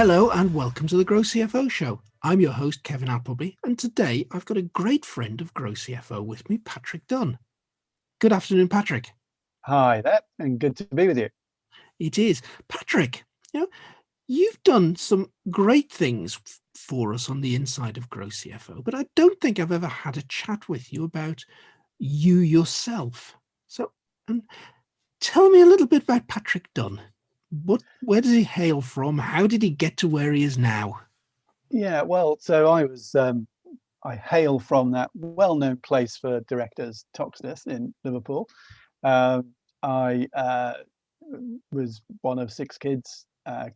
Hello and welcome to the GrowCFO show. I'm your host, Kevin Appleby, and today I've got a great friend of GrowCFO with me, Patrick Dunne. Good afternoon, Patrick. Hi there, and good to be with you. It is. Patrick, you've done some great things for us on the inside of GrowCFO, but I don't think I've ever had a chat with you about you yourself. So tell me a little bit about Patrick Dunne. Where does he hail from? How did he get to where he is now? Yeah, well, so I hail from that well-known place for directors, Toxteth in Liverpool. I was one of six kids,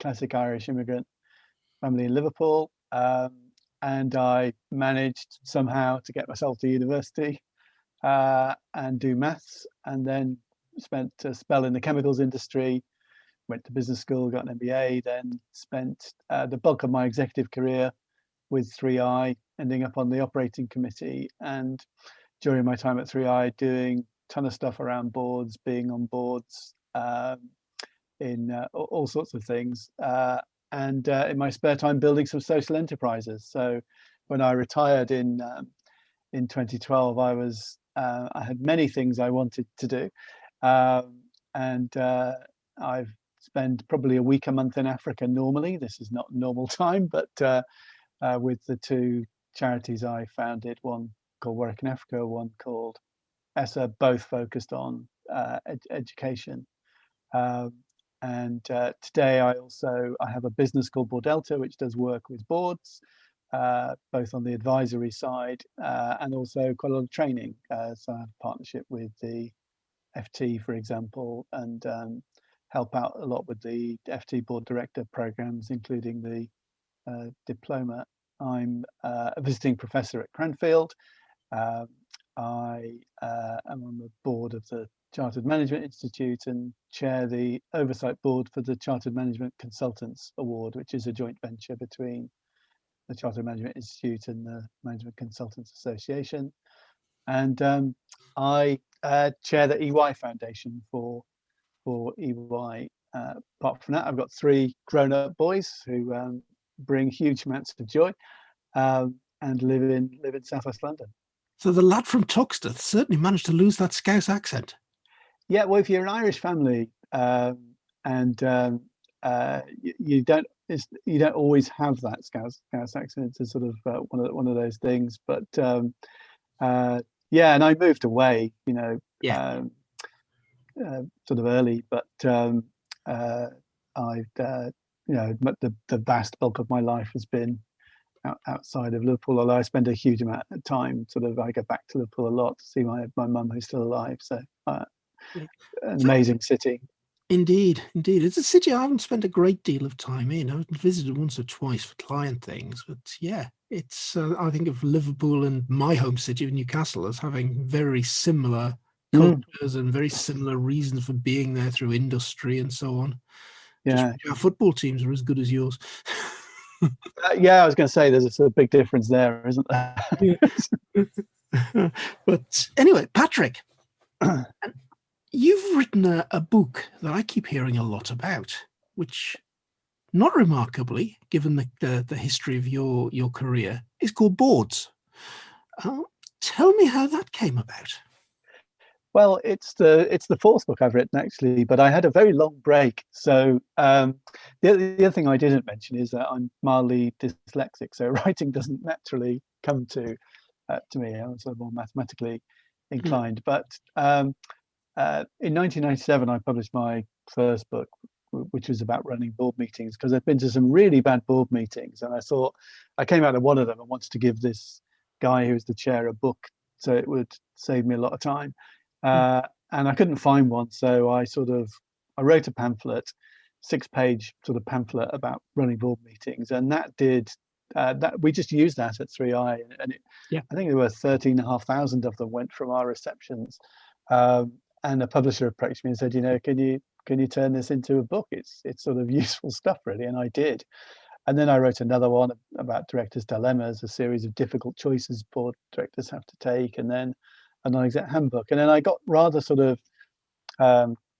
classic Irish immigrant family in Liverpool, and I managed somehow to get myself to university and do maths, and then spent a spell in the chemicals industry. Went to business school, got an MBA, then spent the bulk of my executive career with 3i, ending up on the operating committee. And during my time at 3i, doing a ton of stuff around boards, being on boards in all sorts of things. And in my spare time, building some social enterprises. So when I retired in 2012, I had many things I wanted to do. And I've spend probably a week a month in Africa normally. This is not normal time, but with the two charities I founded, one called Work in Africa, one called ESSA, both focused on education. And today I have a business called Bordelta, which does work with boards, both on the advisory side and also quite a lot of training. So I have a partnership with the FT, for example, and help out a lot with the FT board director programs, including the diploma. I'm a visiting professor at Cranfield. I am on the board of the Chartered Management Institute and chair the oversight board for the Chartered Management Consultants Award, which is a joint venture between the Chartered Management Institute and the Management Consultants Association. And I chair the EY Foundation for EY. Apart from that, I've got three grown-up boys who bring huge amounts of joy and live in Southwest London. So the lad from Toxteth certainly managed to lose that Scouse accent. Yeah, well, if you're an Irish family and you don't always have that Scouse accent, it's sort of one of those things. But yeah, and I moved away, sort of early, but I've the vast bulk of my life has been outside of Liverpool, although I spend a huge amount of time I go back to Liverpool a lot to see my mum who's still alive. So an amazing city. Indeed. It's a city I haven't spent a great deal of time in. I've visited once or twice for client things, but yeah, it's I think of Liverpool and my home city of Newcastle as having very similar cultures and very similar reasons for being there through industry and so on. Yeah, our football teams are as good as yours. Yeah, I was going to say there's a big difference there, isn't there? But anyway, Patrick, you've written a book that I keep hearing a lot about, which, not remarkably, given the history of your career, is called Boards. Tell me how that came about. Well, it's the fourth book I've written, actually, but I had a very long break. So the other thing I didn't mention is that I'm mildly dyslexic, so writing doesn't naturally come to me. I'm sort of more mathematically inclined. But in 1997, I published my first book, which was about running board meetings, because I've been to some really bad board meetings, and I came out of one of them and wanted to give this guy who was the chair a book, so it would save me a lot of time. And I couldn't find one, so I wrote a pamphlet, 6-page sort of pamphlet about running board meetings, and that we just used that at 3i, and I think there were 13,500 of them went from our receptions, and a publisher approached me and said, can you turn this into a book? It's sort of useful stuff, really, and I did. And then I wrote another one about directors' dilemmas, a series of difficult choices board directors have to take, and then a non-exec handbook. And then I got rather sort of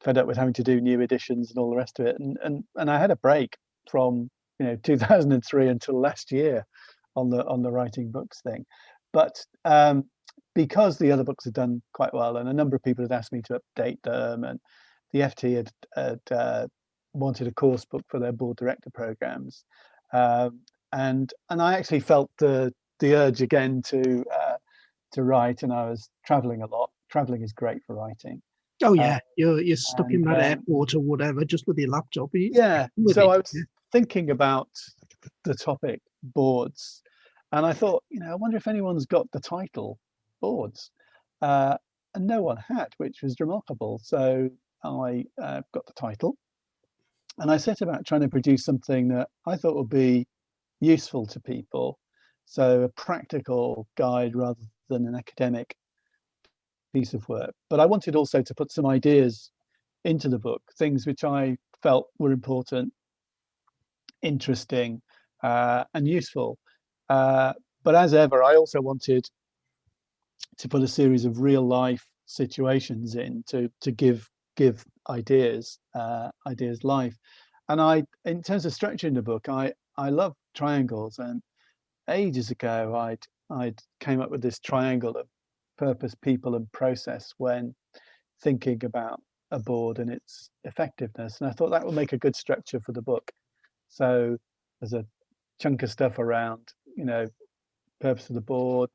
fed up with having to do new editions and all the rest of it. And I had a break from 2003 until last year on the writing books thing. But because the other books had done quite well, and a number of people had asked me to update them, and the FT had wanted a course book for their board director programs, and I actually felt the urge again to write, and I was traveling a lot. Traveling is great for writing. Oh yeah, you're stuck in And that airport or whatever, just with your laptop. yeah, With so it. I was thinking about the topic boards, and I thought, I wonder if anyone's got the title boards, and no one had, which was remarkable. So I got the title, and I set about trying to produce something that I thought would be useful to people, so a practical guide rather than an academic piece of work. But I wanted also to put some ideas into the book, things which I felt were important, interesting, and useful. But as ever, I also wanted to put a series of real life situations in to give ideas life. And in terms of structuring the book, I love triangles, and ages ago I'd came up with this triangle of purpose, people, and process when thinking about a board and its effectiveness, and I thought that would make a good structure for the book. So there's a chunk of stuff around, purpose of the board,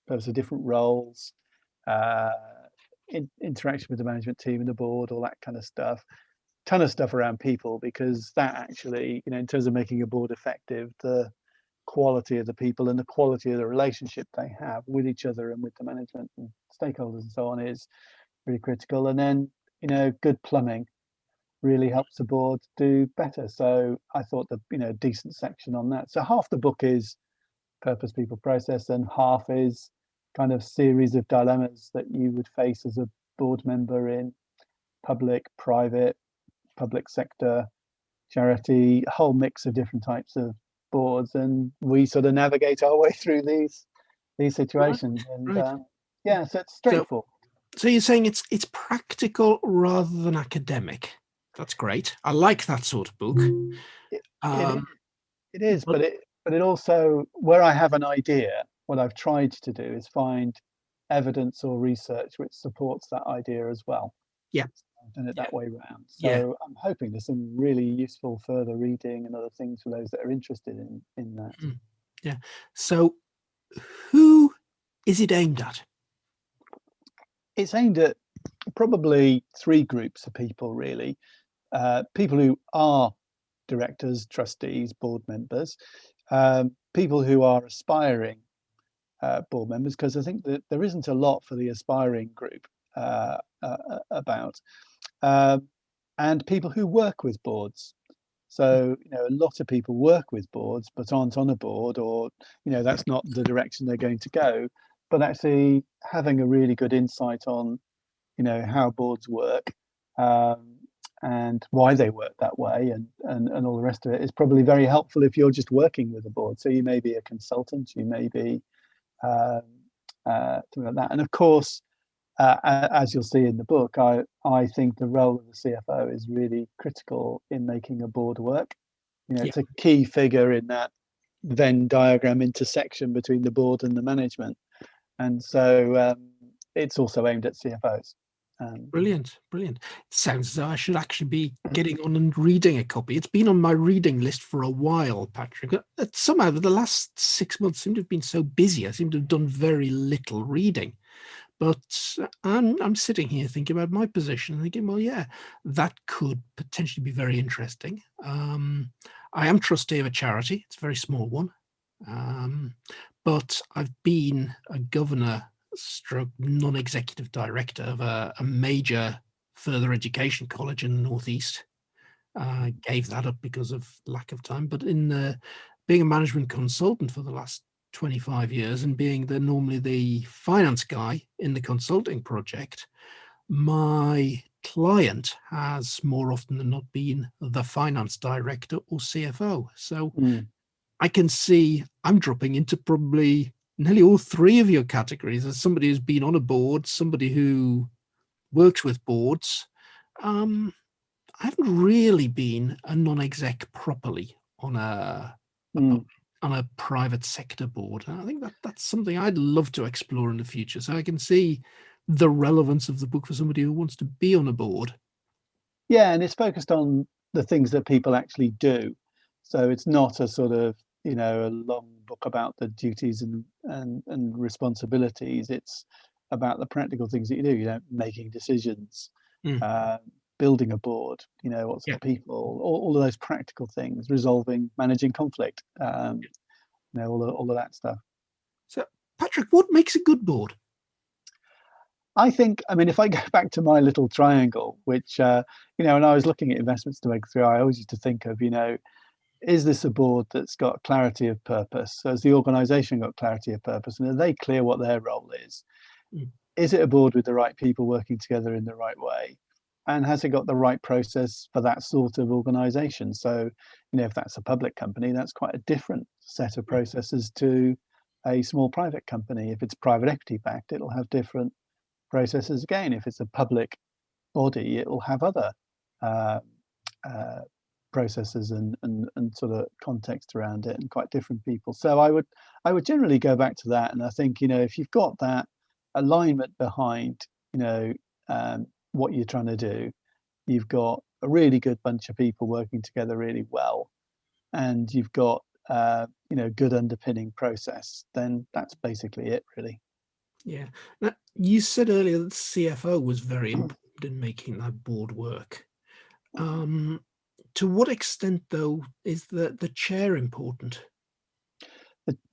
purpose of different roles, interaction with the management team and the board, all that kind of stuff. Ton of stuff around people, because that actually, in terms of making a board effective, the quality of the people and the quality of the relationship they have with each other and with the management and stakeholders and so on is really critical. And then, good plumbing really helps the board do better. So I thought a decent section on that. So half the book is purpose, people, process, and half is kind of series of dilemmas that you would face as a board member in public, private, public sector, charity, a whole mix of different types of boards, and we sort of navigate our way through these situations. Right. And yeah, so it's straightforward. So you're saying it's practical rather than academic. That's great. I like that sort of book. It is, but it also, where I have an idea, what I've tried to do is find evidence or research which supports that idea as well. Yeah. I've done it that way round. So Yeah. I'm hoping there's some really useful further reading and other things for those that are interested in that. Yeah. So who is it aimed at? It's aimed at probably three groups of people, really. People who are directors, trustees, board members, people who are aspiring board members, because I think that there isn't a lot for the aspiring group about, and people who work with boards. So, a lot of people work with boards but aren't on a board, or, that's not the direction they're going to go. But actually having a really good insight on, how boards work, and why they work that way, and all the rest of it is probably very helpful if you're just working with a board. So you may be a consultant, you may be something like that. And of course, as you'll see in the book, I think the role of the CFO is really critical in making a board work. It's a key figure in that Venn diagram intersection between the board and the management. And so it's also aimed at CFOs. Brilliant. It sounds as though I should actually be getting on and reading a copy. It's been on my reading list for a while, Patrick. Somehow the last 6 months seem to have been so busy. I seem to have done very little reading. But I'm sitting here thinking about my position and thinking, well, yeah, that could potentially be very interesting. I am trustee of a charity. It's a very small one. But I've been a governor stroke non-executive director of a major further education college in the Northeast. Gave that up because of lack of time. But in being a management consultant for the last 25 years and being normally the finance guy in the consulting project, my client has more often than not been the finance director or CFO. So I can see I'm dropping into probably nearly all three of your categories as somebody who's been on a board, somebody who works with boards. I haven't really been a non-exec properly, on a Mm. on a private sector board. And I think that's something I'd love to explore in the future. So I can see the relevance of the book for somebody who wants to be on a board. Yeah, and it's focused on the things that people actually do. So it's not a sort of, a long book about the duties and responsibilities. It's about the practical things that you do, making decisions, Mm. uh, building a board, what's Yeah. the people, all of those practical things, managing conflict, all of that stuff. So, Patrick, what makes a good board? I think, if I go back to my little triangle, which, when I was looking at investments to make through, I always used to think of, is this a board that's got clarity of purpose? So has the organisation got clarity of purpose? And are they clear what their role is? Mm. Is it a board with the right people working together in the right way? And has it got the right process for that sort of organisation? So, if that's a public company, that's quite a different set of processes to a small private company. If it's private equity backed, it'll have different processes again. If it's a public body, it will have other uh, uh, processes and sort of context around it, and quite different people. So I would generally go back to that, and I think if you've got that alignment behind what you're trying to do, you've got a really good bunch of people working together really well, and you've got good underpinning process, then that's basically it, really. Yeah. Now, you said earlier that CFO was very important in making that board work. To what extent, though, is the chair important?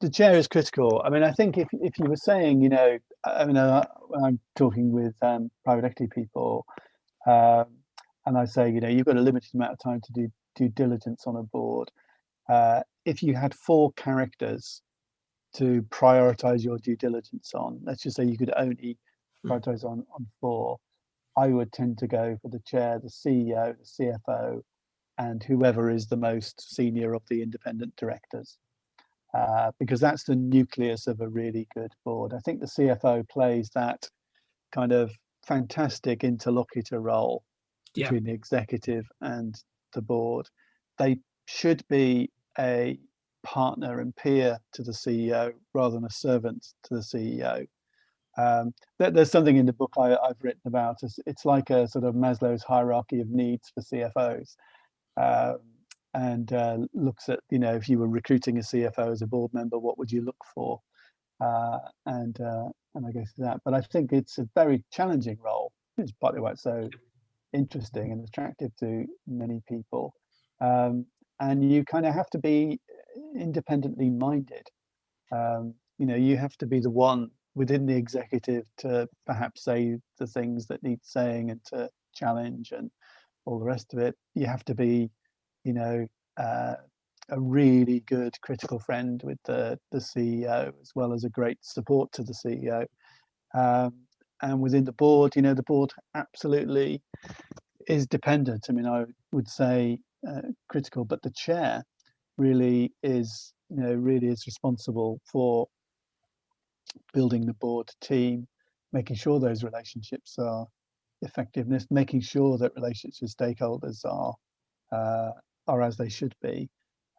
The chair is critical. I think if you were saying, when I'm talking with private equity people, um, and I say, you've got a limited amount of time to do due diligence on a board. If you had four characters to prioritize your due diligence on, let's just say you could only Mm. prioritize on four, I would tend to go for the chair, the CEO, the CFO, and whoever is the most senior of the independent directors. Because that's the nucleus of a really good board. I think the CFO plays that kind of fantastic interlocutor role Yeah. between the executive and the board. They should be a partner and peer to the CEO rather than a servant to the CEO. There's something in the book I've written about. It's like a sort of Maslow's hierarchy of needs for CFOs. Um, and looks at, if you were recruiting a CFO as a board member, what would you look for? Uh, and uh, and I go through that. But I think it's a very challenging role. It's partly why it's so interesting and attractive to many people. And you kind of have to be independently minded. You have to be the one within the executive to perhaps say the things that need saying and to challenge and all the rest of it. You have to be you know, uh, a really good critical friend with the CEO, as well as a great support to the CEO. And within the board, the board absolutely is dependent. I would say critical, but the chair really is responsible for building the board team, making sure those relationships are effectiveness, making sure that relationships with stakeholders uh, are as they should be,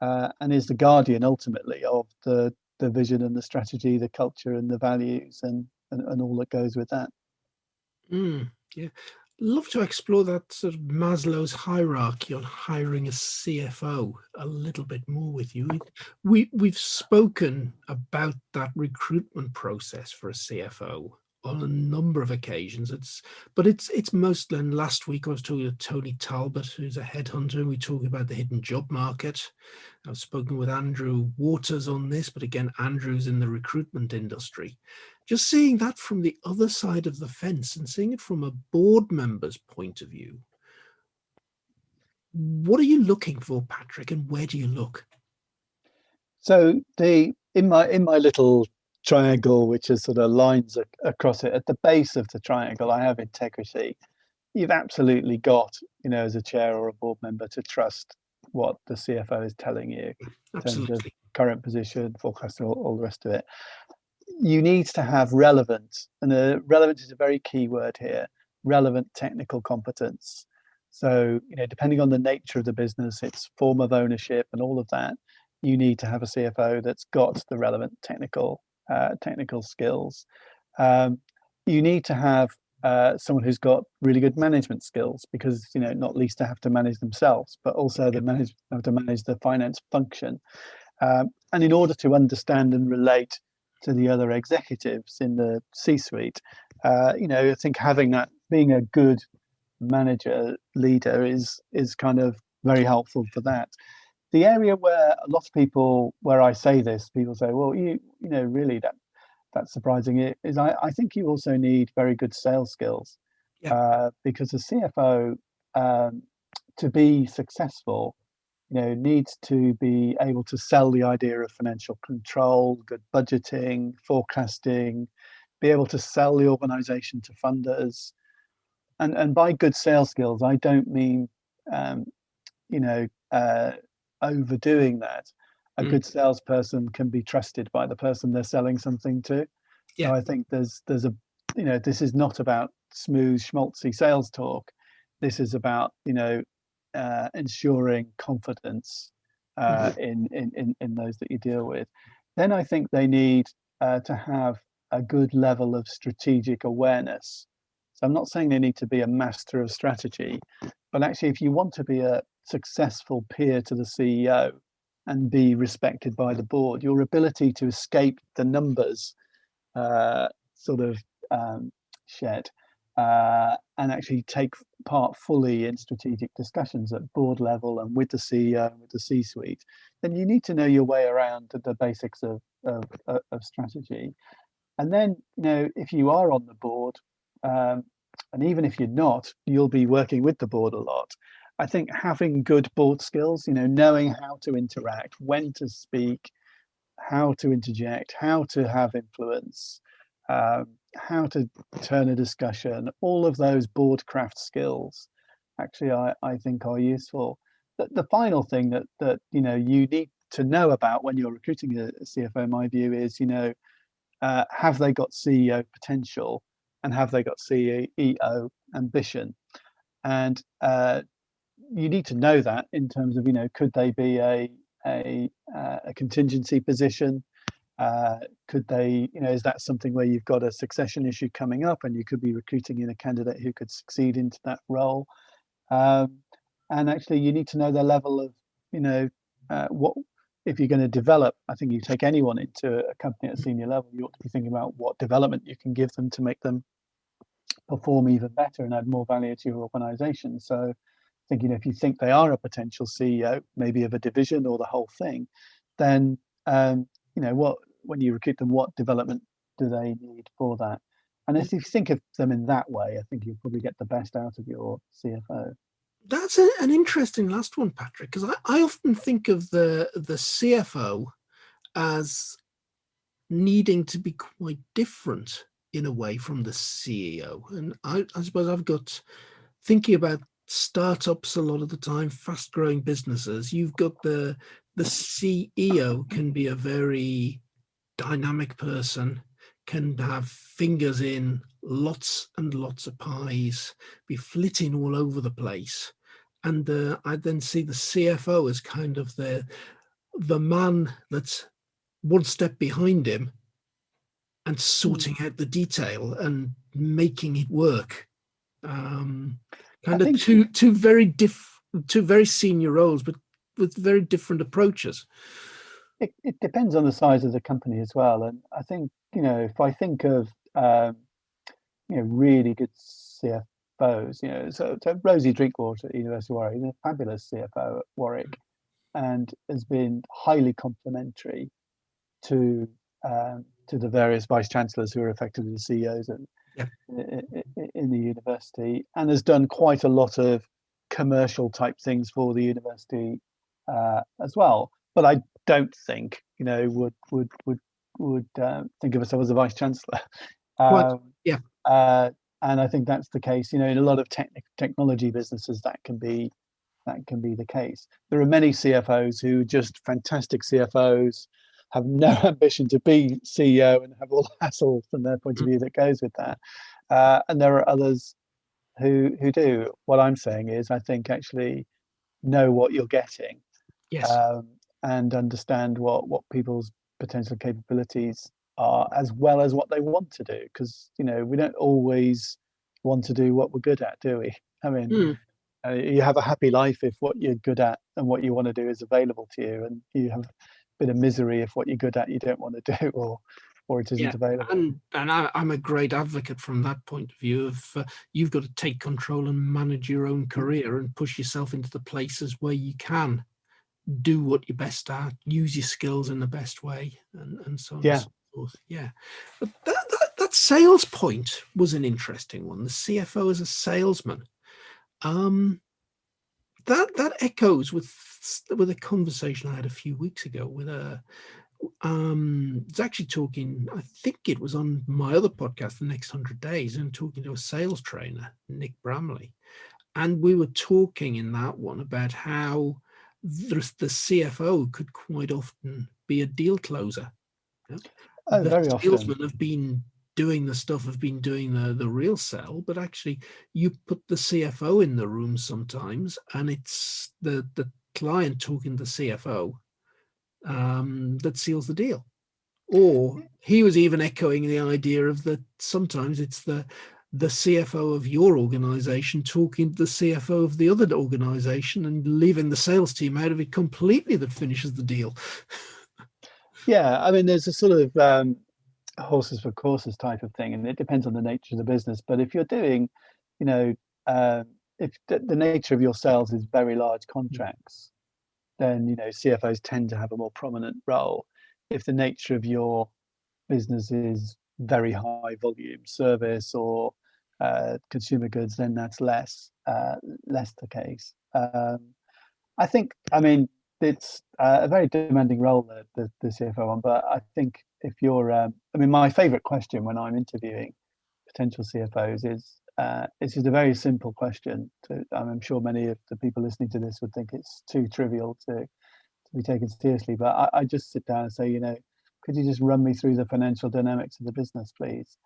and is the guardian ultimately of the vision and the strategy, the culture and the values and all that goes with that. Yeah. Love to explore that sort of Maslow's hierarchy on hiring a CFO a little bit more with you. We've spoken about that recruitment process for a CFO on a number of occasions. It's mostly, and last week I was talking to Tony Talbot, who's a headhunter, and we talked about the hidden job market. I've spoken with Andrew Waters on this, but again, Andrew's in the recruitment industry. Just seeing that from the other side of the fence and seeing it from a board member's point of view, what are you looking for, Patrick, and where do you look? So in my little triangle, which is sort of lines across it, at the base of the triangle, I have integrity. You've absolutely got, as a chair or a board member, to trust what the CFO is telling you in terms of Absolutely. current position, forecast, all the rest of it. You need to have relevant, and relevant is a very key word here, relevant technical competence. So, depending on the nature of the business, its form of ownership and all of that, you need to have a CFO that's got the relevant technical skills. You need to have someone who's got really good management skills, because not least to have to manage themselves, but also have to manage the finance function. And in order to understand and relate to the other executives in the C-suite, I think having that, being a good manager leader is kind of very helpful for that. The area where a lot of people, where I say this, people say, well, really that's surprising, is I think you also need very good sales skills, because a CFO, to be successful, needs to be able to sell the idea of financial control, good budgeting, forecasting, be able to sell the organization to funders. And by good sales skills, I don't mean, overdoing that. A good salesperson can be trusted by the person they're selling something to. So I think there's this is not about smooth schmaltzy sales talk. This is about ensuring confidence in those that you deal with. Then I think they need to have a good level of strategic awareness. So I'm not saying they need to be a master of strategy, but actually, if you want to be a successful peer to the CEO and be respected by the board, your ability to escape the numbers sort of shed and actually take part fully in strategic discussions at board level and with the CEO and with the C-suite, then you need to know your way around the basics of strategy. And then, if you are on the board, and even if you're not, you'll be working with the board a lot. I think having good board skills, knowing how to interact, when to speak, how to interject, how to have influence, how to turn a discussion, all of those board craft skills, actually, I think are useful. The final thing that you need to know about when you're recruiting a CFO, in my view, is have they got CEO potential, and have they got CEO ambition? And you need to know that in terms of could they be a contingency position? Could they, is that something where you've got a succession issue coming up and you could be recruiting in a candidate who could succeed into that role? And actually, you need to know their level of, what, if you're going to develop, I think you take anyone into a company at a senior level, you ought to be thinking about what development you can give them to make them perform even better and add more value to your organization. So I think, if you think they are a potential CEO, maybe of a division or the whole thing, then, when you recruit them, what development do they need for that? And if you think of them in that way, I think you'll probably get the best out of your CFO. That's an interesting last one, Patrick, because I often think of the CFO as needing to be quite different in a way from the CEO. And I suppose I've got, thinking about startups a lot of the time, fast growing businesses, you've got the CEO can be a very dynamic person, can have fingers in lots and lots of pies, be flitting all over the place. And I then see the CFO as kind of the man that's one step behind him and sorting out the detail and making it work. Kind of two very senior roles, but with very different approaches. It depends on the size of the company as well. And I think, if I think of, really good CFOs, so Rosie Drinkwater at University of Warwick is a fabulous CFO at Warwick and has been highly complementary to the various vice chancellors who are effectively the CEOs in the university, and has done quite a lot of commercial type things for the university as well. But I don't think would think of herself as a vice chancellor. And I think that's the case. In a lot of technology businesses, that can be the case. There are many CFOs who are just fantastic CFOs, have no ambition to be CEO, and have all the hassle from their point of view that goes with that. And there are others who do. What I'm saying is, I think actually know what you're getting, Yes. um, and understand what people's potential capabilities are, as well as what they want to do. Because we don't always want to do what we're good at, do we? I mean, Mm, you have a happy life if what you're good at and what you want to do is available to you, and you have a bit of misery if what you're good at you don't want to do, or it yeah. isn't available. And I'm a great advocate from that point of view of you've got to take control and manage your own career and push yourself into the places where you can do what you're best at, use your skills in the best way, and so on and Yeah. so forth. Yeah. But that sales point was an interesting one. The CFO as a salesman. Um, that echoes with a conversation I had a few weeks ago with a it's actually talking, I think it was on my other podcast, The Next 100 Days, and talking to a sales trainer, Nick Bramley. And we were talking in that one about how the CFO could quite often be a deal closer. You know? Oh, The very often. salesmen have been doing the stuff, have been doing the real sell, but actually you put the CFO in the room sometimes, and it's the client talking to the CFO that seals the deal. Or he was even echoing the idea of that sometimes it's the CFO of your organization talking to the CFO of the other organization and leaving the sales team out of it completely that finishes the deal. Yeah, I mean, there's a sort of horses for courses type of thing, and it depends on the nature of the business. But if you're doing, you know, if the nature of your sales is very large contracts, then CFOs tend to have a more prominent role. If the nature of your business is very high volume service or consumer goods, then that's less the case. I think, I mean, it's a very demanding role, the CFO one, but I think if you're, I mean, my favorite question when I'm interviewing potential CFOs is, it's just a very simple question. I'm sure many of the people listening to this would think it's too trivial to be taken seriously, but I just sit down and say, could you just run me through the financial dynamics of the business, please?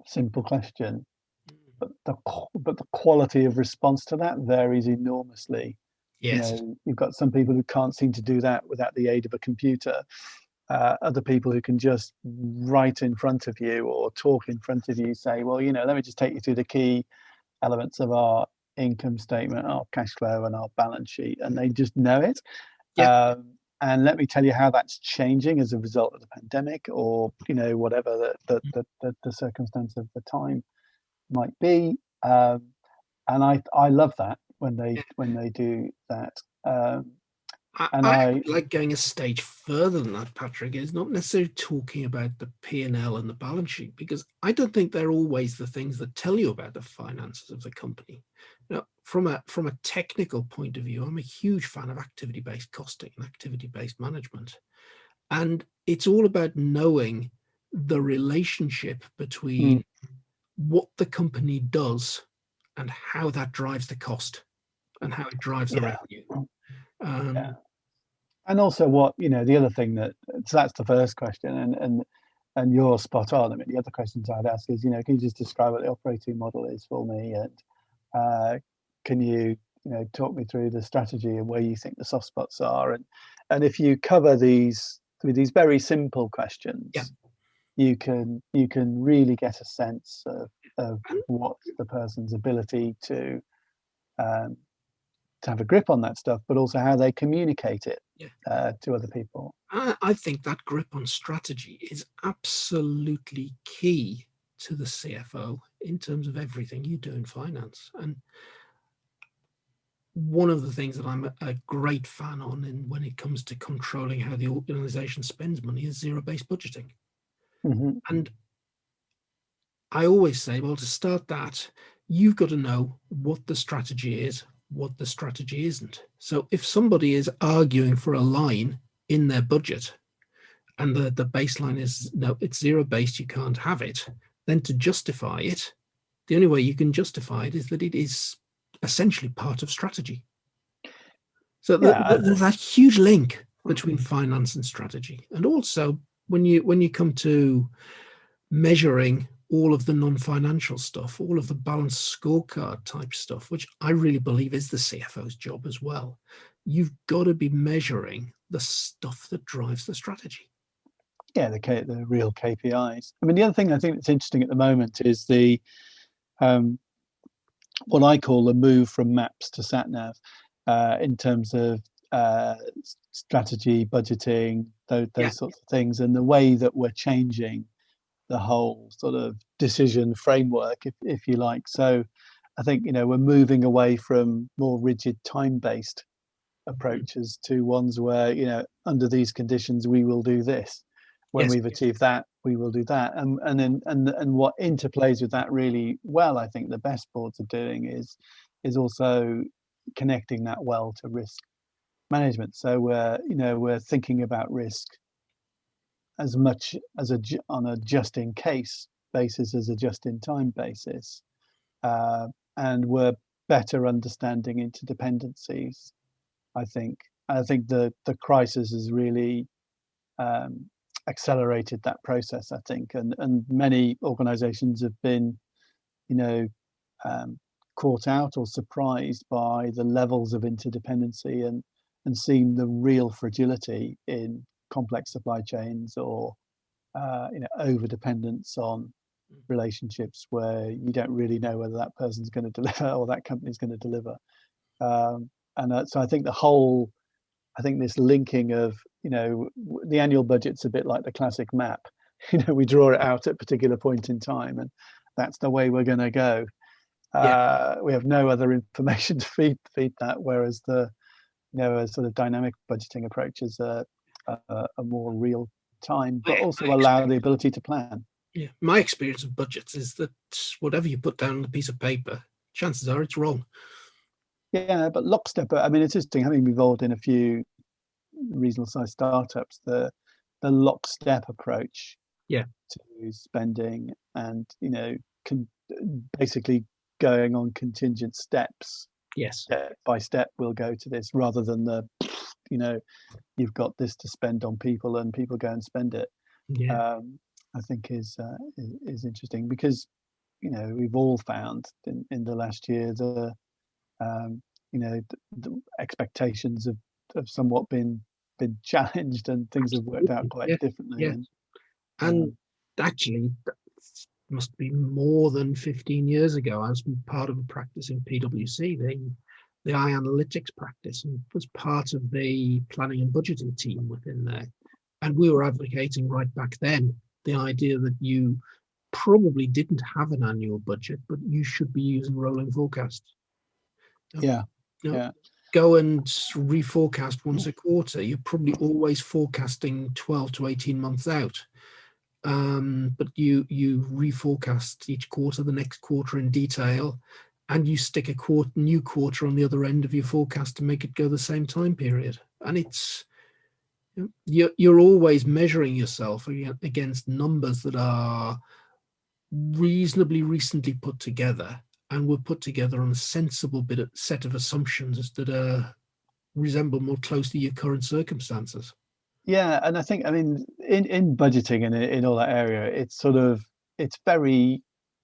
Simple question, but the quality of response to that varies enormously. Yes. You've got some people who can't seem to do that without the aid of a computer. Other people who can just right in front of you or talk in front of you say, well, let me just take you through the key elements of our income statement, our cash flow, and our balance sheet, and they just know it. Yep. And let me tell you how that's changing as a result of the pandemic, or whatever the circumstance of the time might be. And I love that when they do that. And I I like going a stage further than that, Patrick. Is not necessarily talking about the P&L and the balance sheet, because I don't think they're always the things that tell you about the finances of the company. From a technical point of view, I'm a huge fan of activity-based costing and activity-based management. And it's all about knowing the relationship between what the company does and how that drives the cost and how it drives the yeah revenue. yeah. And also the other thing so that's the first question, and you're spot on. I mean, the other questions I'd ask is, can you just describe what the operating model is for me, and can you talk me through the strategy and where you think the soft spots are, and if you cover these through these very simple questions, Yeah. you can really get a sense of And what the person's ability to have a grip on that stuff, but also how they communicate it yeah, to other people. I think that grip on strategy is absolutely key to the CFO in terms of everything you do in finance. And one of the things that I'm a great fan on, and when it comes to controlling how the organization spends money, is zero-based budgeting. Mm-hmm. And I always say, well, to start that, you've got to know what the strategy is, what the strategy isn't. So if somebody is arguing for a line in their budget and the baseline is, no, it's zero-based, you can't have it, then to justify it, the only way you can justify it is that it is essentially part of strategy. So Yeah, there's that huge link between finance and strategy. And also when you come to measuring all of the non-financial stuff, all of the balanced scorecard type stuff, which I really believe is the CFO's job as well. You've got to be measuring the stuff that drives the strategy. Yeah, the real KPIs. I mean, the other thing I think that's interesting at the moment is the what I call the move from maps to sat-nav in terms of strategy, budgeting, those sorts of things, and the way that we're changing the whole sort of decision framework, if you like. So I think, we're moving away from more rigid time-based approaches to ones where, under these conditions, we will do this. When we've achieved that, we will do that. And what interplays with that really well, I think the best boards are doing is also connecting that well to risk management. So we're thinking about risk as much as on a just in case basis as a just in time basis, and we're better understanding interdependencies. I think the crisis has really accelerated that process, I think, and many organizations have been caught out or surprised by the levels of interdependency and seen the real fragility in complex supply chains or over dependence on relationships where you don't really know whether that person's going to deliver or that company's going to deliver. So I think this linking of the annual budget's a bit like the classic map. We draw it out at a particular point in time, and that's the way we're going to go. We have no other information to feed that, whereas the a sort of dynamic budgeting approaches are more real time, but also allow the ability to plan. Yeah, my experience of budgets is that whatever you put down on a piece of paper, chances are it's wrong. Yeah, but lockstep. I mean, it's interesting having involved in a few reasonable sized startups. The lockstep approach, to spending, and basically going on contingent steps. Yes, step by step we'll go to this, rather than you've got this to spend on people and people go and spend it. I think is interesting, because we've all found in the last year the expectations have somewhat been challenged, and things have worked out quite differently. And actually, that must be more than 15 years ago. I was part of a practice in PwC, the analytics practice, and was part of the planning and budgeting team within there. And we were advocating right back then the idea that you probably didn't have an annual budget, but you should be using rolling forecasts. Go and reforecast once a quarter. You're probably always forecasting 12 to 18 months out. But you reforecast each quarter, the next quarter in detail, and you stick a new quarter on the other end of your forecast to make it go the same time period. And it's you're always measuring yourself against numbers that are reasonably recently put together, and were put together on a sensible set of assumptions that resemble more closely your current circumstances. Yeah, and I think, in budgeting and in all that area, it's very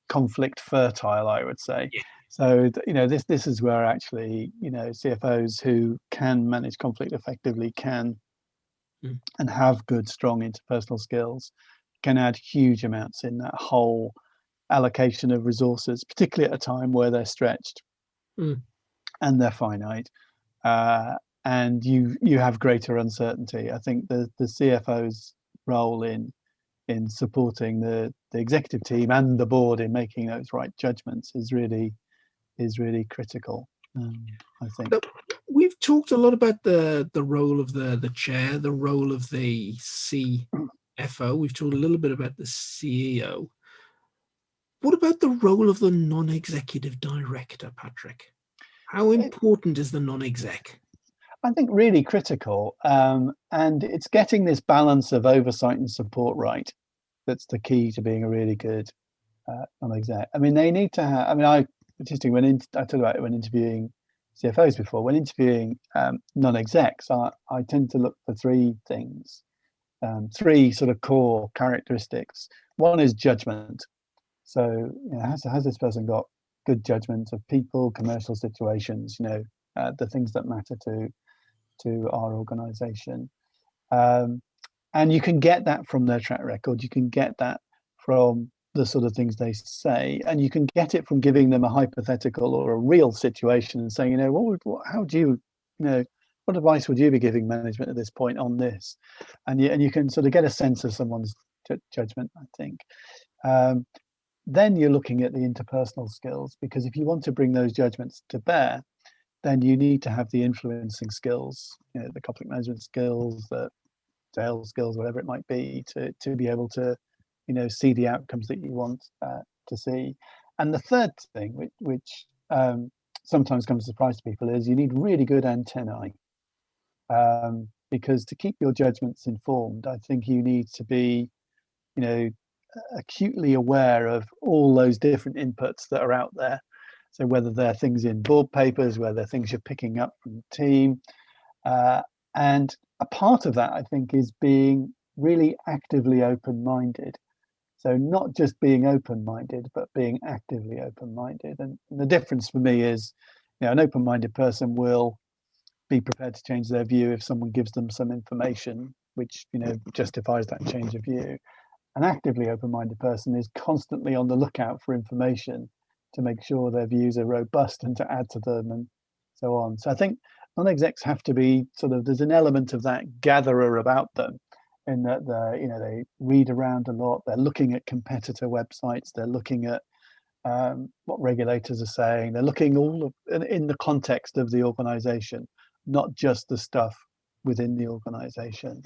conflict fertile, I would say. So this is where actually CFOs who can manage conflict effectively can and have good, strong interpersonal skills can add huge amounts in that whole allocation of resources, particularly at a time where they're stretched and they're finite, and you have greater uncertainty. I think the CFO's role in supporting the executive team and the board in making those right judgments is really critical. I think. We've talked a lot about the role of the chair, the role of the CFO. We've talked a little bit about the CEO. What about the role of the non-executive director, Patrick? How important is the non-exec? I think really critical, and it's getting this balance of oversight and support right. That's the key to being a really good non-exec. They need to have. I talked about it when interviewing CFOs before. When interviewing non-execs, I tend to look for three things, three sort of core characteristics. One is judgment. So, has this person got good judgment of people, commercial situations, the things that matter to our organisation. And you can get that from their track record. You can get that from the sort of things they say, and you can get it from giving them a hypothetical or a real situation and saying, how do what advice would you be giving management at this point on this? And you can sort of get a sense of someone's judgment, I think. Then you're looking at the interpersonal skills, because if you want to bring those judgments to bear, then you need to have the influencing skills, the conflict management skills, the sales skills, whatever it might be, to be able to, see the outcomes that you want to see. And the third thing, which sometimes comes as a surprise to people, is you need really good antennae. Because to keep your judgments informed, I think you need to be, acutely aware of all those different inputs that are out there. So whether they're things in board papers, whether they're things you're picking up from the team. And a part of that, I think, is being really actively open-minded. So not just being open-minded, but being actively open-minded. And the difference for me is, an open-minded person will be prepared to change their view if someone gives them some information which, justifies that change of view. An actively open-minded person is constantly on the lookout for information to make sure their views are robust and to add to them and so on. So I think non-execs have to be there's an element of that gatherer about them, in that they read around a lot, they're looking at competitor websites, they're looking at what regulators are saying, they're looking all in the context of the organization, not just the stuff within the organization.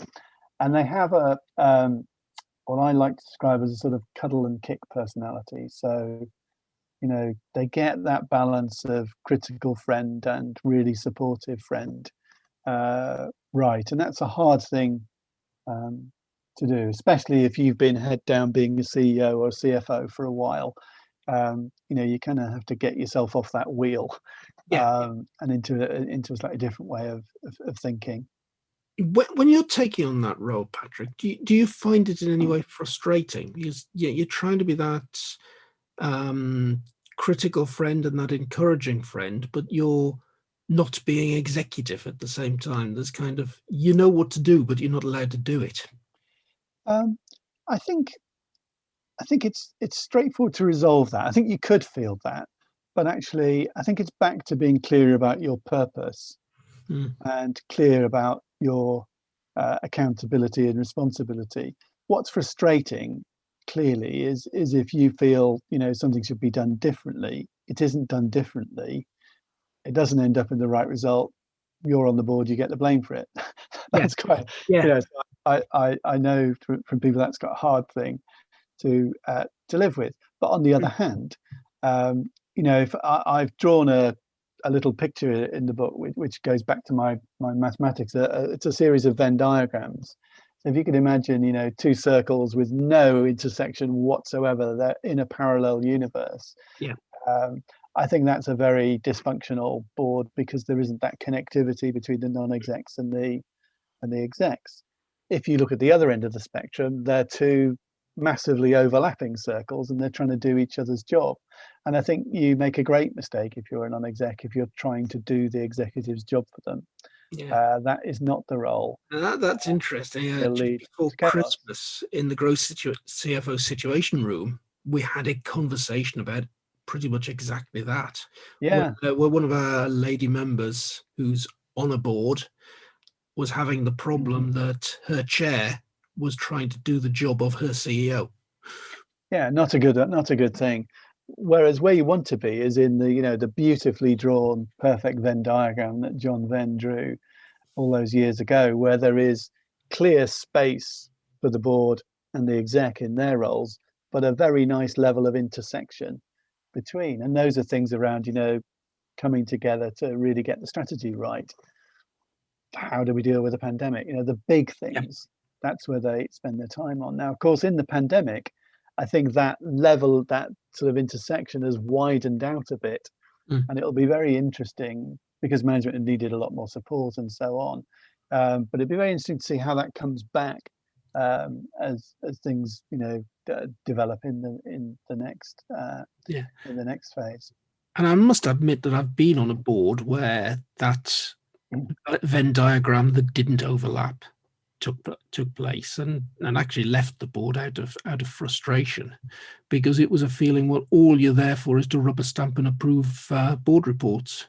And they have what I like to describe as a sort of cuddle and kick personality. So, they get that balance of critical friend and really supportive friend right. And that's a hard thing to do, especially if you've been head down being a CEO or a CFO for a while. You kind of have to get yourself off that wheel and into a slightly different way of thinking. When you're taking on that role, Patrick, do you find it in any way frustrating? Because you're trying to be that critical friend and that encouraging friend, but you're not being executive at the same time. There's kind of, what to do, but you're not allowed to do it. I think it's straightforward to resolve that. I think you could feel that, but actually, I think it's back to being clear about your purpose and clear about your accountability and responsibility. What's frustrating, clearly, is if you feel something should be done differently. It isn't done differently. It doesn't end up in the right result. You're on the board. You get the blame for it. That's quite. I know from people that's got a hard thing to live with. But on the other hand, if I've drawn a little picture in the book which goes back to my mathematics. It's a series of Venn diagrams. So if you could imagine, two circles with no intersection whatsoever, they're in a parallel universe. I think that's a very dysfunctional board, because there isn't that connectivity between the non-execs and the execs. If you look at the other end of the spectrum, they're two massively overlapping circles, and they're trying to do each other's job. And I think you make a great mistake if you're a non-exec, if you're trying to do the executive's job for them. That is not the role. That's interesting. Before Christmas, in the GrowCFO Situation Room, we had a conversation about pretty much exactly that. Where one of our lady members who's on a board was having the problem that her chair was trying to do the job of her CEO. Not a good thing. Whereas where you want to be is in the beautifully drawn perfect Venn diagram that John Venn drew all those years ago, where there is clear space for the board and the exec in their roles, but a very nice level of intersection between. And those are things around, coming together to really get the strategy right. How do we deal with the pandemic? The big things. That's where they spend their time on. Now, of course, in the pandemic, I think that level, that sort of intersection has widened out a bit. And it'll be very interesting, because management needed a lot more support and so on. But it'd be very interesting to see how that comes back as things, develop in the next Yeah. in the next phase. And I must admit that I've been on a board where that Venn diagram that didn't overlap took place, and actually left the board out of frustration, because it was a feeling, well, all you're there for is to rubber stamp and approve board reports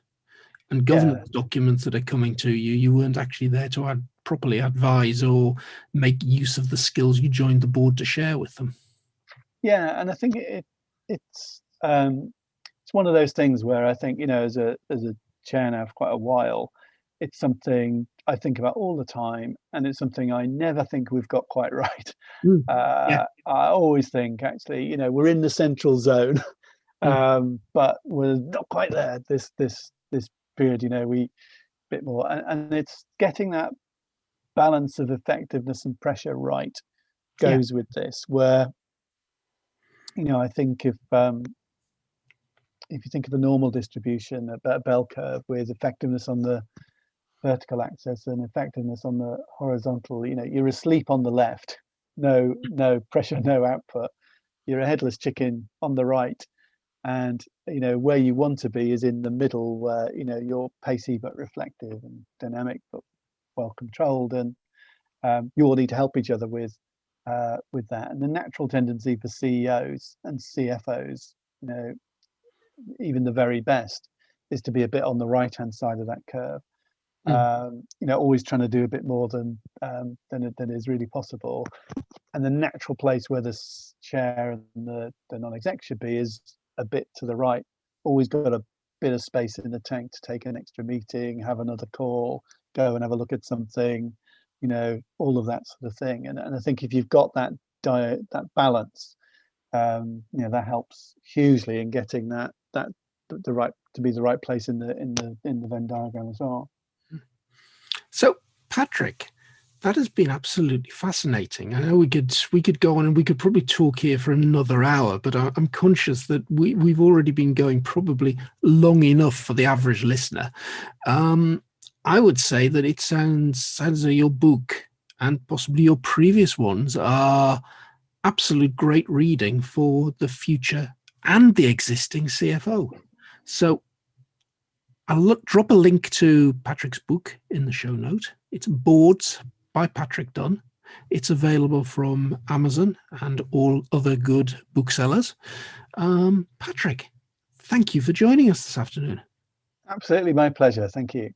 and governance documents that are coming to you. You weren't actually there to properly advise or make use of the skills you joined the board to share with them. Yeah, and I think it's one of those things where I think, as a chair now for quite a while, it's something I think about all the time, and it's something I never think we've got quite right. I always think, actually, we're in the central zone, but we're not quite there. This period, we bit more, and it's getting that balance of effectiveness and pressure right goes with this, where I think if you think of a normal distribution, a bell curve with effectiveness on the vertical axis and effectiveness on the horizontal, you're asleep on the left, no pressure, no output. You're a headless chicken on the right, and where you want to be is in the middle, where you're pacey but reflective, and dynamic but well controlled, and you all need to help each other with that. And the natural tendency for CEOs and CFOs, even the very best, is to be a bit on the right hand side of that curve. Always trying to do a bit more than is really possible. And the natural place where the chair and the non-exec should be is a bit to the right. Always got a bit of space in the tank to take an extra meeting, have another call, go and have a look at something, all of that sort of thing. And I think if you've got that balance, that helps hugely in getting the right place in the Venn diagram as well. So, Patrick, that has been absolutely fascinating. I know we could go on, and we could probably talk here for another hour, but I'm conscious that we've already been going probably long enough for the average listener. I would say that it sounds as though your book and possibly your previous ones are absolute great reading for the future and the existing CFO. So I'll drop a link to Patrick's book in the show note. It's Boards by Patrick Dunne. It's available from Amazon and all other good booksellers. Patrick, thank you for joining us this afternoon. Absolutely, my pleasure. Thank you.